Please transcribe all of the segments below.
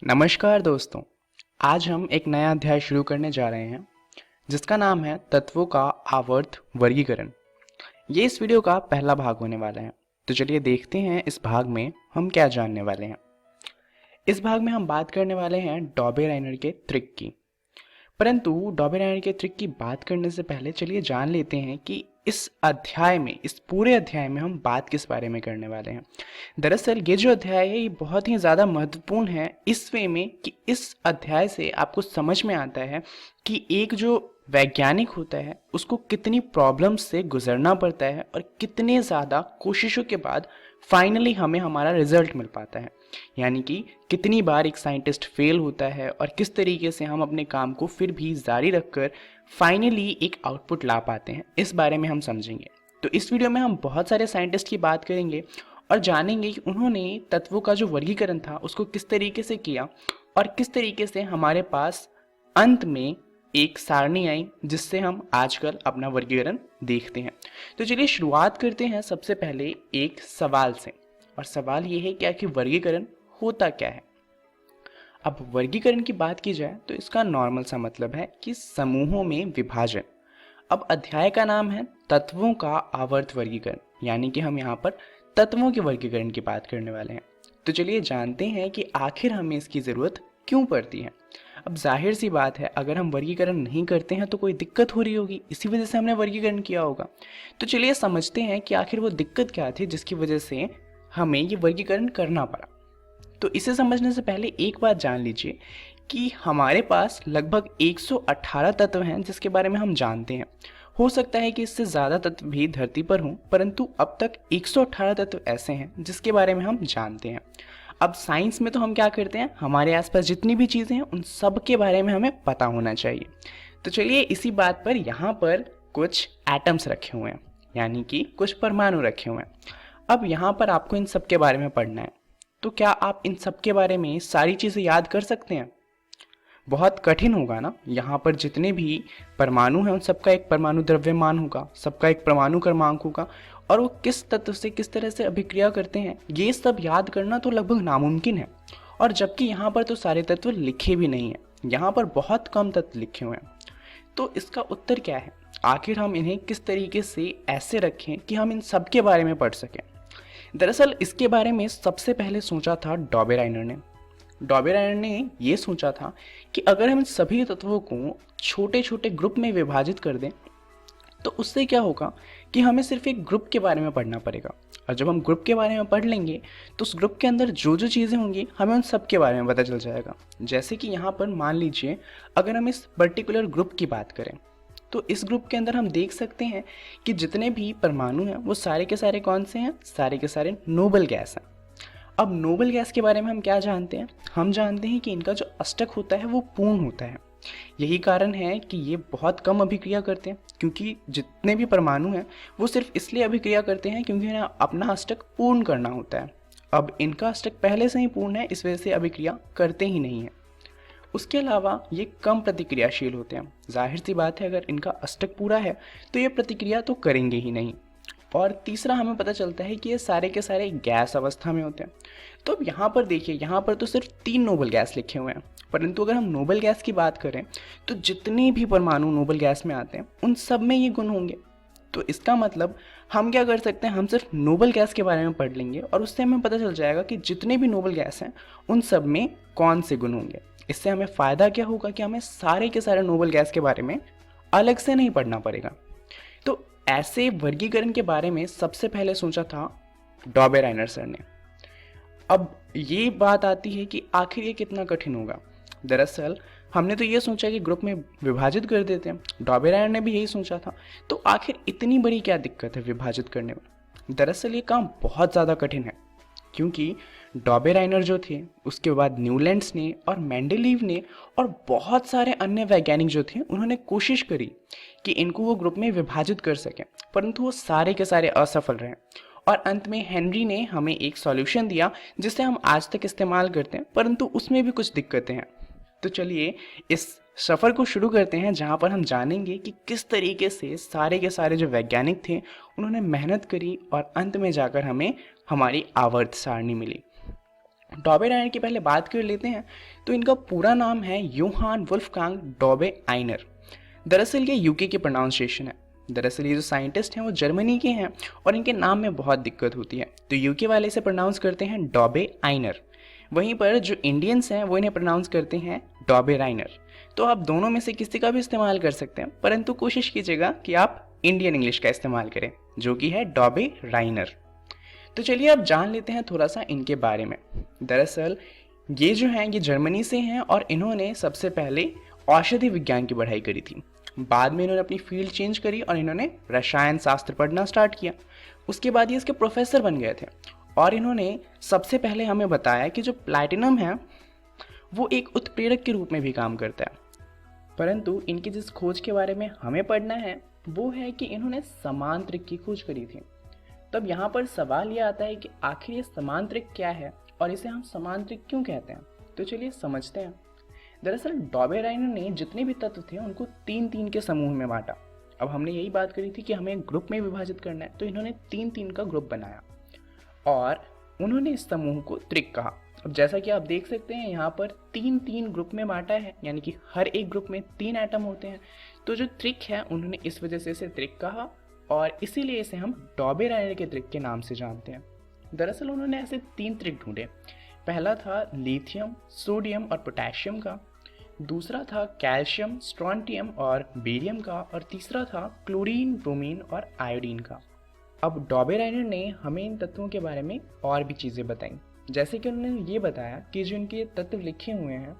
नमस्कार दोस्तों। आज हम एक नया अध्याय शुरू करने जा रहे हैं जिसका नाम है तत्वों का आवर्त वर्गीकरण। ये इस वीडियो का पहला भाग होने वाला है। तो चलिए देखते हैं इस भाग में हम क्या जानने वाले हैं। इस भाग में हम बात करने वाले हैं डॉबे-राइनर के ट्रिक की। परंतु डॉबे-राइनर के ट्रिक की बात करने से पहले चलिए जान लेते हैं कि इस पूरे अध्याय में हम बात किस बारे में करने वाले हैं। दरअसल ये जो अध्याय है ये बहुत ही ज़्यादा महत्वपूर्ण है इस वे में कि इस अध्याय से आपको समझ में आता है कि एक जो वैज्ञानिक होता है उसको कितनी प्रॉब्लम्स से गुजरना पड़ता है और कितने ज़्यादा कोशिशों के बाद फाइनली हमें हमारा रिजल्ट मिल पाता है। यानी कि कितनी बार एक साइंटिस्ट फेल होता है और किस तरीके से हम अपने काम को फिर भी जारी रखकर फाइनली एक आउटपुट ला पाते हैं, इस बारे में हम समझेंगे। तो इस वीडियो में हम बहुत सारे साइंटिस्ट की बात करेंगे और जानेंगे कि उन्होंने तत्वों का जो वर्गीकरण था उसको किस तरीके से किया और किस तरीके से हमारे पास अंत में एक सारणी आई जिससे हम आजकल अपना वर्गीकरण देखते हैं। तो चलिए शुरुआत करते हैं सबसे पहले एक सवाल से, और सवाल ये है कि आखिर वर्गीकरण होता क्या है। अब वर्गीकरण की बात की जाए तो इसका नॉर्मल सा मतलब है कि समूहों में विभाजन। अब अध्याय का नाम है तत्वों का आवर्त वर्गीकरण, यानी कि हम यहाँ पर तत्वों के वर्गीकरण की बात करने वाले हैं। तो चलिए जानते हैं कि आखिर हमें इसकी ज़रूरत क्यों पड़ती है। अब जाहिर सी बात है, अगर हम वर्गीकरण नहीं करते हैं तो कोई दिक्कत हो रही होगी, इसी वजह से हमने वर्गीकरण किया होगा। तो चलिए समझते हैं कि आखिर वो दिक्कत क्या थी जिसकी वजह से हमें ये वर्गीकरण करना पड़ा। तो इसे समझने से पहले एक बात जान लीजिए कि हमारे पास लगभग 118 तत्व हैं जिसके बारे में हम जानते हैं। हो सकता है कि इससे ज़्यादा तत्व भी धरती पर हों, परंतु अब तक 118 तत्व ऐसे हैं जिसके बारे में हम जानते हैं। अब साइंस में तो हम क्या करते हैं, हमारे आसपास जितनी भी चीज़ें हैं उन सब के बारे में हमें पता होना चाहिए। तो चलिए इसी बात पर यहाँ पर कुछ एटम्स रखे हुए हैं, यानी कि कुछ परमाणु रखे हुए हैं। अब यहाँ पर आपको इन सब के बारे में पढ़ना है। तो क्या आप इन सब के बारे में सारी चीज़ें याद कर सकते हैं? बहुत कठिन होगा ना। यहाँ पर जितने भी परमाणु हैं उन सबका एक परमाणु द्रव्यमान होगा, सबका एक परमाणु क्रमांक होगा, और वो किस तत्व से किस तरह से अभिक्रिया करते हैं ये सब याद करना तो लगभग नामुमकिन है। और जबकि यहाँ पर तो सारे तत्व लिखे भी नहीं हैं, यहाँ पर बहुत कम तत्व लिखे हुए हैं। तो इसका उत्तर क्या है, आखिर हम इन्हें किस तरीके से ऐसे रखें कि हम इन सब के बारे में पढ़ सकें। दरअसल इसके बारे में सबसे पहले सोचा था डॉबे-राइनर ने। डॉबे-राइनर ने ये सोचा था कि अगर हम सभी तत्वों को छोटे छोटे ग्रुप में विभाजित कर दें तो उससे क्या होगा कि हमें सिर्फ एक ग्रुप के बारे में पढ़ना पड़ेगा, और जब हम ग्रुप के बारे में पढ़ लेंगे तो उस ग्रुप के अंदर जो जो चीज़ें होंगी हमें उन सब के बारे में पता चल जाएगा। जैसे कि यहाँ पर मान लीजिए अगर हम इस पर्टिकुलर ग्रुप की बात करें तो इस ग्रुप के अंदर हम देख सकते हैं कि जितने भी परमाणु हैं वो सारे के सारे कौन से हैं, सारे के सारे नोबल गैस हैं। अब नोबल गैस के बारे में हम क्या जानते हैं, हम जानते हैं कि इनका जो अष्टक होता है वो पूर्ण होता है। यही कारण है कि ये बहुत कम अभिक्रिया करते हैं, क्योंकि जितने भी परमाणु हैं वो सिर्फ इसलिए अभिक्रिया करते हैं क्योंकि इन्हें अपना अष्टक पूर्ण करना होता है। अब इनका अष्टक पहले से ही पूर्ण है, इस वजह से अभिक्रिया करते ही नहीं है। उसके अलावा ये कम प्रतिक्रियाशील होते हैं। जाहिर सी बात है, अगर इनका अष्टक पूरा है तो ये प्रतिक्रिया तो करेंगे ही नहीं। और तीसरा हमें पता चलता है कि ये सारे के सारे गैस अवस्था में होते हैं। तो अब यहाँ पर देखिए, यहाँ पर तो सिर्फ 3 नोबल गैस लिखे हुए हैं, परंतु अगर हम नोबल गैस की बात करें तो जितने भी परमाणु नोबल गैस में आते हैं उन सब में ये गुण होंगे। तो इसका मतलब हम क्या कर सकते हैं, हम सिर्फ नोबल गैस के बारे में पढ़ लेंगे और उससे हमें पता चल जाएगा कि जितने भी नोबल गैस हैं उन सब में कौन से गुण होंगे। इससे हमें फ़ायदा क्या होगा कि हमें सारे के सारे नोबल गैस के बारे में अलग से नहीं पढ़ना पड़ेगा। तो ऐसे वर्गीकरण के बारे में सबसे पहले सोचा था डॉबे-राइनर सर ने। अब ये बात आती है कि आखिर ये कितना कठिन होगा। दरअसल हमने तो ये सोचा कि ग्रुप में विभाजित कर देते हैं, डॉबे-राइनर ने भी यही सोचा था। तो आखिर इतनी बड़ी क्या दिक्कत है विभाजित करने में। दरअसल ये काम बहुत ज़्यादा कठिन है, क्योंकि डॉबे-राइनर जो थे, उसके बाद न्यूलैंड्स ने और मेंडेलीव ने और बहुत सारे अन्य वैज्ञानिक जो थे उन्होंने कोशिश करी कि इनको वो ग्रुप में विभाजित कर सकें, परंतु वो सारे के सारे असफल रहे। और अंत में हेनरी ने हमें एक सॉल्यूशन दिया जिसे हम आज तक इस्तेमाल करते हैं, परंतु उसमें भी कुछ दिक्कतें हैं। तो चलिए इस सफ़र को शुरू करते हैं, जहाँ पर हम जानेंगे कि किस तरीके से सारे के सारे जो वैज्ञानिक थे उन्होंने मेहनत करी और अंत में जाकर हमें हमारी आवर्त सारणी मिली। डॉबे रायनर की पहले बात कर लेते हैं। तो इनका पूरा नाम है यूहान वुल्फगांग डॉबे आइनर। दरअसल ये यूके की प्रोनाउंसिएशन है। दरअसल ये जो साइंटिस्ट हैं वो जर्मनी के हैं और इनके नाम में बहुत दिक्कत होती है, तो यूके वाले इसे प्रोनाउंस करते हैं डॉबे आइनर। वहीं पर जो इंडियंस हैं वो इन्हें प्रोनाउंस करते हैं डॉबे राइनर। तो आप दोनों में से किसी का भी इस्तेमाल कर सकते हैं, परंतु कोशिश कीजिएगा कि आप इंडियन इंग्लिश का इस्तेमाल करें, जो कि है डॉबे राइनर। तो चलिए अब जान लेते हैं थोड़ा सा इनके बारे में। दरअसल ये जो हैं ये जर्मनी से हैं और इन्होंने सबसे पहले औषधि विज्ञान की पढ़ाई करी थी। बाद में इन्होंने अपनी फील्ड चेंज करी और इन्होंने रसायन शास्त्र पढ़ना स्टार्ट किया। उसके बाद ये इसके प्रोफेसर बन गए थे और इन्होंने सबसे पहले हमें बताया कि जो प्लैटिनम है वो एक उत्प्रेरक के रूप में भी काम करता है। परंतु इनकी जिस खोज के बारे में हमें पढ़ना है वो है कि इन्होंने समांतरिक की खोज करी थी। तब यहाँ पर सवाल ये आता है कि आखिर ये समांतरिक क्या है और इसे हम समांतरिक क्यों कहते हैं। तो चलिए समझते हैं। दरअसल डॉबे राइनर ने जितने भी तत्व थे उनको 3-3 के समूह में बांटा। अब हमने यही बात करी थी कि हमें एक ग्रुप में विभाजित करना है, तो इन्होंने 3-3 का ग्रुप बनाया और उन्होंने इस समूह को त्रिक कहा। अब जैसा कि आप देख सकते हैं यहाँ पर 3-3 ग्रुप में बांटा है, यानी कि हर एक ग्रुप में 3 एटम होते हैं। तो जो त्रिक है उन्होंने इस वजह से इसे त्रिक कहा और इसीलिए इसे हम डॉबे राइनर के त्रिक के नाम से जानते हैं। दरअसल उन्होंने ऐसे 3 त्रिक ढूंढे। पहला था लिथियम, सोडियम और पोटेशियम का, दूसरा था कैल्शियम, स्ट्रोंटियम और बेरियम का, और तीसरा था क्लोरीन, ब्रोमीन और आयोडीन का। अब डॉबे राइनर ने हमें इन तत्वों के बारे में और भी चीज़ें बताई, जैसे कि उन्होंने ये बताया कि जो इनके तत्व लिखे हुए हैं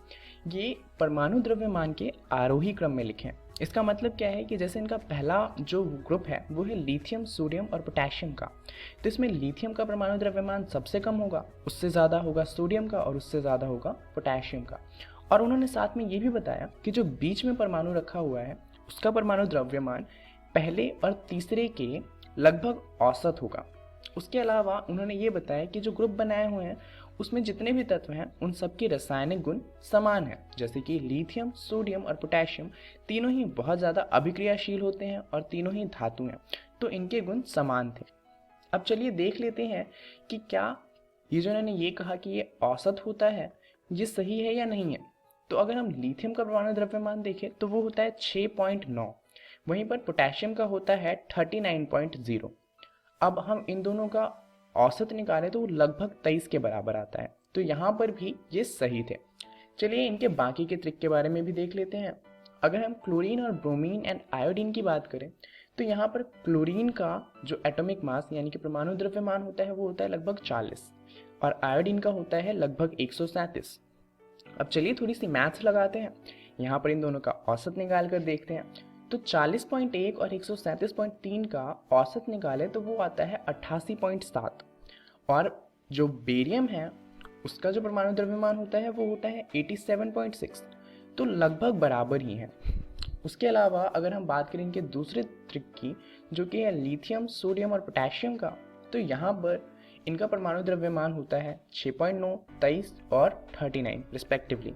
ये परमाणु द्रव्यमान के आरोही क्रम में लिखे हैं। इसका मतलब क्या है कि जैसे इनका पहला जो ग्रुप है वो है लिथियम, सोडियम और पोटेशियम का, तो इसमें लिथियम का परमाणु द्रव्यमान सबसे कम होगा, उससे ज़्यादा होगा सोडियम का और उससे ज़्यादा होगा पोटेशियम का। और उन्होंने साथ में ये भी बताया कि जो बीच में परमाणु रखा हुआ है उसका परमाणु द्रव्यमान पहले और तीसरे के लगभग औसत होगा। उसके अलावा उन्होंने ये बताया कि जो ग्रुप बनाए हुए हैं उसमें जितने भी तत्व हैं उन सबके रासायनिक गुण समान हैं, जैसे कि लिथियम, सोडियम और पोटेशियम तीनों ही बहुत ज़्यादा अभिक्रियाशील होते हैं और तीनों ही धातु हैं, तो इनके गुण समान थे। अब चलिए देख लेते हैं कि क्या ये जो इन्होंने ये कहा कि ये औसत होता है ये सही है या नहीं है। तो अगर हम लिथियम का परमाणु द्रव्यमान देखें तो वो होता है 6.9, वहीं पर पोटेशियम का होता है 39.0। अब हम इन दोनों का औसत निकालें तो वो लगभग 23 के बराबर आता है, तो यहाँ पर भी ये सही थे। चलिए इनके बाकी के ट्रिक के बारे में भी देख लेते हैं। अगर हम क्लोरीन और ब्रोमीन एंड आयोडीन की बात करें तो यहाँ पर क्लोरीन का जो एटॉमिक मास यानी कि परमाणु द्रव्यमान होता है वो होता है लगभग 40 और आयोडीन का होता है लगभग 137। अब चलिए थोड़ी सी मैथ्स लगाते हैं, यहाँ पर इन दोनों का औसत निकाल कर देखते हैं। तो 40.1 और 137.3 का औसत निकाले तो वो आता है 88.7 और जो बेरियम है उसका जो परमाणु द्रव्यमान होता है वो होता है 87.6, तो लगभग बराबर ही है। उसके अलावा अगर हम बात करें इनके दूसरे त्रिक की जो कि है लिथियम, सोडियम और पोटेशियम का, तो यहाँ पर इनका परमाणु द्रव्यमान होता है 6.9, 23 और 39 रिस्पेक्टिवली।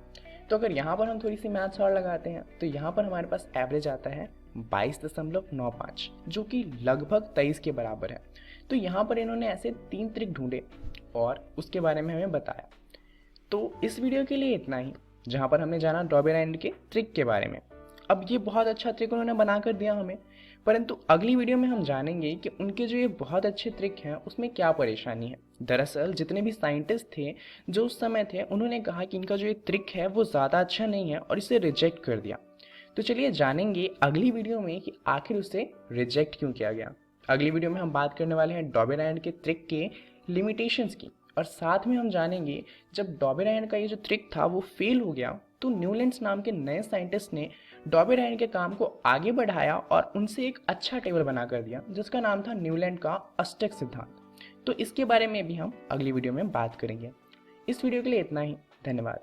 तो अगर यहाँ पर हम थोड़ी सी मैथ्स और लगाते हैं तो यहाँ पर हमारे पास एवरेज आता है 22.95, जो कि लगभग 23 के बराबर है। तो यहाँ पर इन्होंने ऐसे 3 त्रिक ढूंढे और उसके बारे में हमें बताया। तो इस वीडियो के लिए इतना ही, जहाँ पर हमने जाना डॉबे राइनर के ट्रिक के बारे में। अब ये बहुत अच्छा ट्रिक उन्होंने बना कर दिया हमें, परंतु अगली वीडियो में हम जानेंगे कि उनके जो ये बहुत अच्छे ट्रिक हैं उसमें क्या परेशानी है। दरअसल जितने भी साइंटिस्ट थे जो उस समय थे उन्होंने कहा कि इनका जो ये ट्रिक है वो ज़्यादा अच्छा नहीं है और इसे रिजेक्ट कर दिया। तो चलिए जानेंगे अगली वीडियो में कि आखिर उसे रिजेक्ट क्यों किया गया। अगली वीडियो में हम बात करने वाले हैं डॉबे राइनर के ट्रिक के लिमिटेशंस की, और साथ में हम जानेंगे जब डॉबे राइनर का ये जो ट्रिक था वो फेल हो गया तो न्यूलैंड्स नाम के नए साइंटिस्ट ने डॉबे राइनर के काम को आगे बढ़ाया और उनसे एक अच्छा टेबल बना कर दिया जिसका नाम था न्यूलैंड का अष्टक सिद्धांत। तो इसके बारे में भी हम अगली वीडियो में बात करेंगे। इस वीडियो के लिए इतना ही, धन्यवाद।